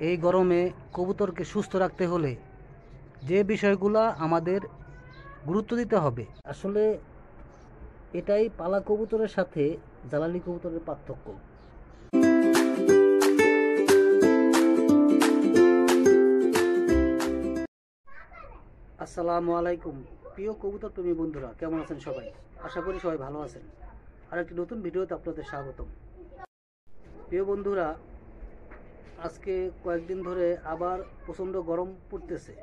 এই গরমে কবুতরকে সুস্থ রাখতে হলে যে বিষয়গুলো আমাদের গুরুত্ব দিতে হবে, আসলে এটাই পালা কবুতরের সাথে জ্বালানি কবুতরের পার্থক্য। আসসালামু আলাইকুম প্রিয় কবুতর প্রেমী বন্ধুরা, কেমন আছেন সবাই? আশা করি সবাই ভালো আছেন। আর একটি নতুন ভিডিওতে আপনাদের স্বাগতম। প্রিয় বন্ধুরা, আজকে কয়েকদিন ধরে আবার প্রচণ্ড গরম পড়তেছে।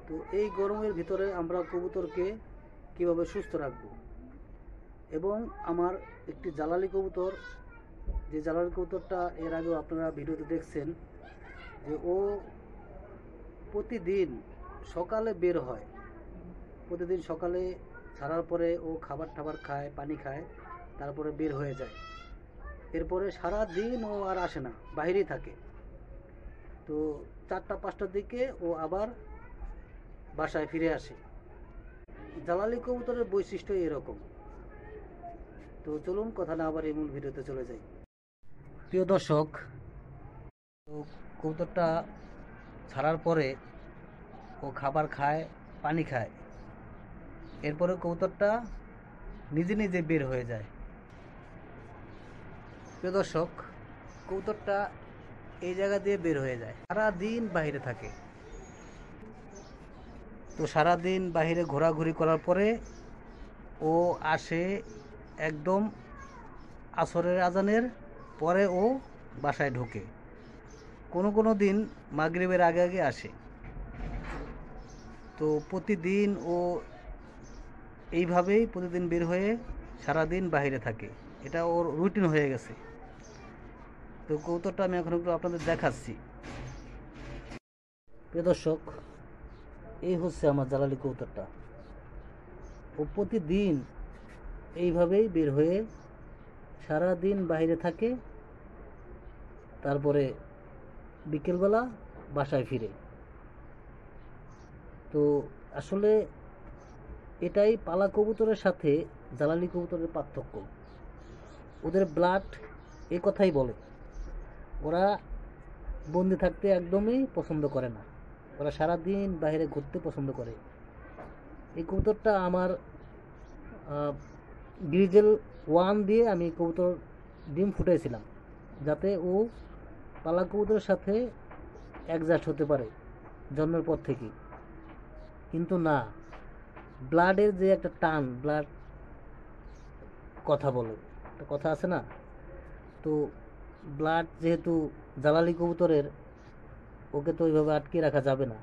তো এই গরমের ভিতরে আমরা কবুতরকে কিভাবে সুস্থ রাখব, এবং আমার একটি জ্বালানি কবুতর, যে জ্বালানি কবুতরটা এর আগেও আপনারা ভিডিওতে দেখছেন, যে ও প্রতিদিন সকালে বের হয়। প্রতিদিন সকালে ছাড়ার পরে ও খাবার টাবার খায়, পানি খায়, তারপরে বের হয়ে যায়। এরপরে সারা দিন ও আর আসে না, বাইরেই থাকে। তো 4টা-5টার দিকে ও আবার বাসায় ফিরে আসে। জ্বালানি কবুতরের বৈশিষ্ট্য এরকম। তো চলুন কথা না আবার এই মূল ভিডিওতে চলে যাই। প্রিয় দর্শক, তো কবুতরটা ছাড়ার পরে ও খাবার খায়, পানি খায়, এরপরে কবুতরটা নিজে নিজে বের হয়ে যায়। প্রিয় দর্শক, কবুতরটা এই জায়গা দিয়ে বের হয়ে যায়, সারাদিন বাইরে থাকে। তো সারাদিন বাইরে ঘোরাঘুরি করার পরে ও আসে একদম আসরের আজানের পরে ও বাসায় ঢোকে। কোনো কোনো দিন মাগরিবের আগে আগে আসে। তো প্রতিদিন ও এইভাবেই প্রতিদিন বের হয়ে সারাদিন বাইরে থাকে, এটা ওর রুটিন হয়ে গেছে। তো কবুতরটা আমি এখন একটু আপনাদের দেখাচ্ছি। প্রিয় দর্শক, এই হচ্ছে আমার জ্বালানি কবুতরটা। ও প্রতিদিন এইভাবেই বের হয়ে সারাদিন বাইরে থাকে, তারপরে বিকেলবেলা বাসায় ফিরে। তো আসলে এটাই পালা কবুতরের সাথে জ্বালানি কবুতরের পার্থক্য। ওদের ব্লাড এ কথাই বলে, ওরা বন্দি থাকতে একদমই পছন্দ করে না, ওরা সারাদিন বাইরে ঘুরতে পছন্দ করে। এই কবুতরটা আমার গ্রিজেল 1 দিয়ে আমি কবুতর ডিম ফুটাইছিলাম, যাতে ও পালা কবুতরের সাথে অ্যাডজাস্ট হতে পারে জন্মের পর থেকেই। কিন্তু না, ব্লাডের যে একটা টান, ব্লাড কথা বলে, একটা কথা আছে না, তো ব্লাড যেহেতু জ্বালানি কবুতরের, ওকে তো ওইভাবে আটকে রাখা যাবে না।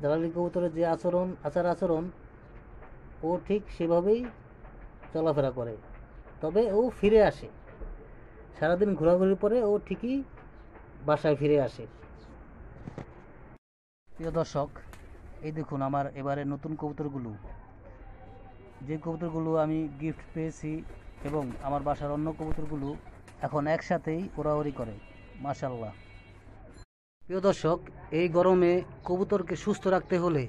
জ্বালানি কবুতরের যে আচার আচরণ, ও ঠিক সেভাবেই চলাফেরা করে। তবে ও ফিরে আসে, সারাদিন ঘোরাঘুরির পরে ও ঠিকই বাসায় ফিরে আসে। প্রিয় দর্শক, এই দেখুন আমার এবারে নতুন কবুতরগুলো, যে কবুতরগুলো আমি গিফট পেয়েছি, এবং আমার বাসার অন্য কবুতরগুলো এখন একসাথেই ওড়াওড়ি করে, মাশাআল্লাহ। প্রিয় দর্শক, এই গরমে কবুতরকে সুস্থ রাখতে হলে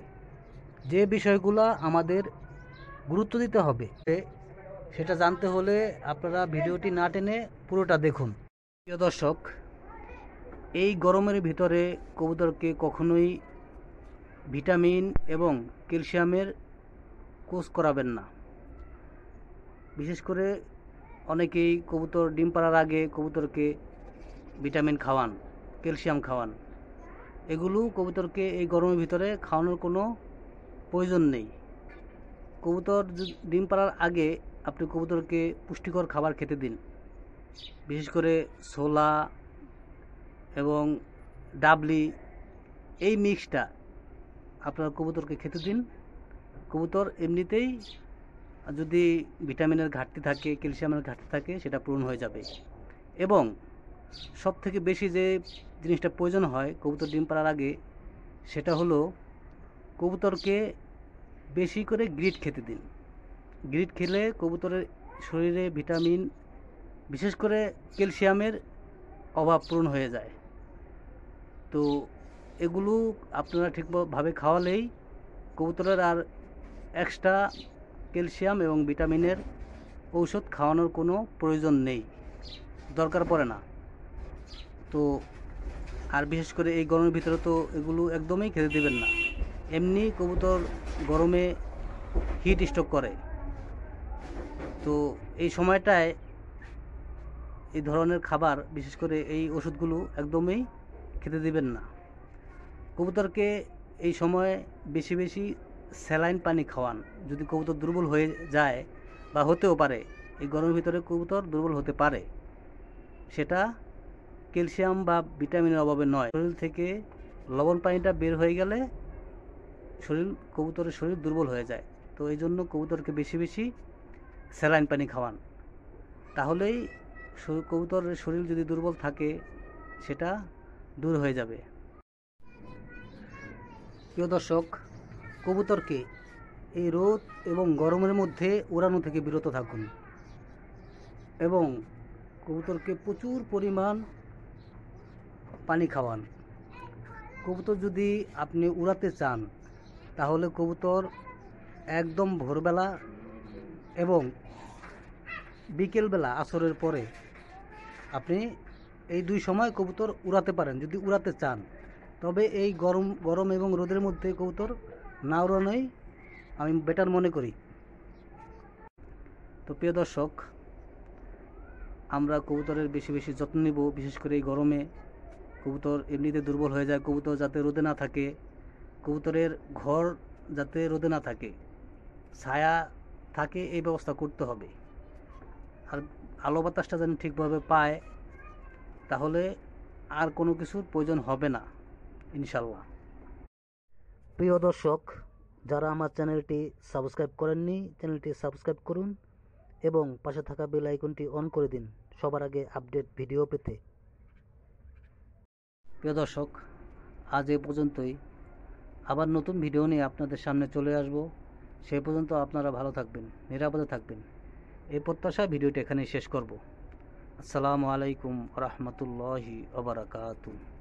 যে বিষয়গুলো আমাদের গুরুত্ব দিতে হবে, সেটা জানতে হলে আপনারা ভিডিওটি না টেনে পুরোটা দেখুন। প্রিয় দর্শক, এই গরমের ভিতরে কবুতরকে কখনোই ভিটামিন এবং ক্যালসিয়ামের কোর্স করাবেন না। বিশেষ করে অনেকেই কবুতর ডিম পাড়ার আগে কবুতরকে ভিটামিন খাওয়ান, ক্যালসিয়াম খাওয়ান। এগুলো কবুতরকে এই গরমের ভিতরে খাওয়ানোর কোনো প্রয়োজন নেই। কবুতর ডিম পাড়ার আগে আপনি কবুতরকে পুষ্টিকর খাবার খেতে দিন, বিশেষ করে ছোলা এবং ডাবলি, এই মিক্সটা আপনার কবুতরকে খেতে দিন। কবুতর এমনিতেই যদি ভিটামিনের ঘাটতি থাকে, ক্যালসিয়ামের ঘাটতি থাকে, সেটা পূরণ হয়ে যাবে। এবং সবথেকে বেশি যে জিনিসটা প্রয়োজন হয় কবুতর ডিম পাড়ার আগে, সেটা হলো কবুতরকে বেশি করে গ্রিট খেতে দিন। গ্রিট খেলে কবুতরের শরীরে ভিটামিন, বিশেষ করে ক্যালসিয়ামের অভাব পূরণ হয়ে যায়। তো এগুলো আপনারা ঠিকভাবে খাওয়ালেই কবুতরের আর এক্সট্রা ক্যালসিয়াম এবং ভিটামিনের ঔষধ খাওয়ানোর কোনো প্রয়োজন নেই, দরকার পড়ে না। তো আর বিশেষ করে এই গরমের ভিতরে তো এগুলো একদমই খেতে দেবেন না। এমনি কবুতর গরমে হিট স্ট্রোক করে, তো এই সময়টায় এই ধরনের খাবার, বিশেষ করে এই ওষুধগুলো একদমই খেতে দিবেন না। কবুতরকে এই সময় বেশি বেশি স্যালাইন পানি খাওয়ান। যদি কবুতর দুর্বল হয়ে যায়, বা হতেও পারে, এই গরমের ভিতরে কবুতর দুর্বল হতে পারে, সেটা ক্যালসিয়াম বা ভিটামিনের অভাবে নয়। শরীর থেকে লবণ পানিটা বের হয়ে গেলে কবুতরের শরীর দুর্বল হয়ে যায়। তো এই জন্য কবুতরকে বেশি বেশি স্যালাইন পানি খাওয়ান। তাহলেই কবুতরের শরীর যদি দুর্বল থাকে, সেটা দূর হয়ে যাবে। প্রিয় দর্শক, কবুতরকে এই রোদ এবং গরমের মধ্যে উড়ানো থেকে বিরত থাকুন এবং কবুতরকে প্রচুর পরিমাণ পানি খাওয়ান। কবুতর যদি আপনি উড়াতে চান, তাহলে কবুতর একদম ভোরবেলা এবং বিকেলবেলা আসরের পরে আপনি এই দুই সময় কবুতর উড়াতে পারেন যদি উড়াতে চান। তবে এই গরম এবং রোদের মধ্যে কবুতর না উড়ানোই আমি বেটার মনে করি। তো প্রিয় দর্শক, আমরা কবুতরের বেশি বেশি যত্ন নিব। বিশেষ করে এই গরমে কবুতর এমনিতে দুর্বল হয়ে যায়, কবুতর যাতে রোদে না থাকে, কবুতরের ঘর যাতে রোদে না থাকে, ছায়া থাকে, এই ব্যবস্থা করতে হবে। আর আলো বাতাসটা যেন ঠিকভাবে পায়, তাহলে আর কোনো কিছুর প্রয়োজন হবে না ইনশাল্লাহ। প্রিয় দর্শক, যারা আমার চ্যানেলটি সাবস্ক্রাইব করেননি, চ্যানেলটি সাবস্ক্রাইব করুন এবং পাশে থাকা বেল আইকনটি অন করে দিন সবার আগে আপডেট ভিডিও পেতে। প্রিয় দর্শক, আজ এ পর্যন্তই। আবার নতুন ভিডিও নিয়ে আপনাদের সামনে চলে আসব। সেই পর্যন্ত আপনারা ভালো থাকবেন, নিরাপদে থাকবেন, এই প্রত্যাশায় ভিডিওটি এখানেই শেষ করব। আসসালামু আলাইকুম ওয়া রাহমাতুল্লাহি ওয়া বারাকাতুহু।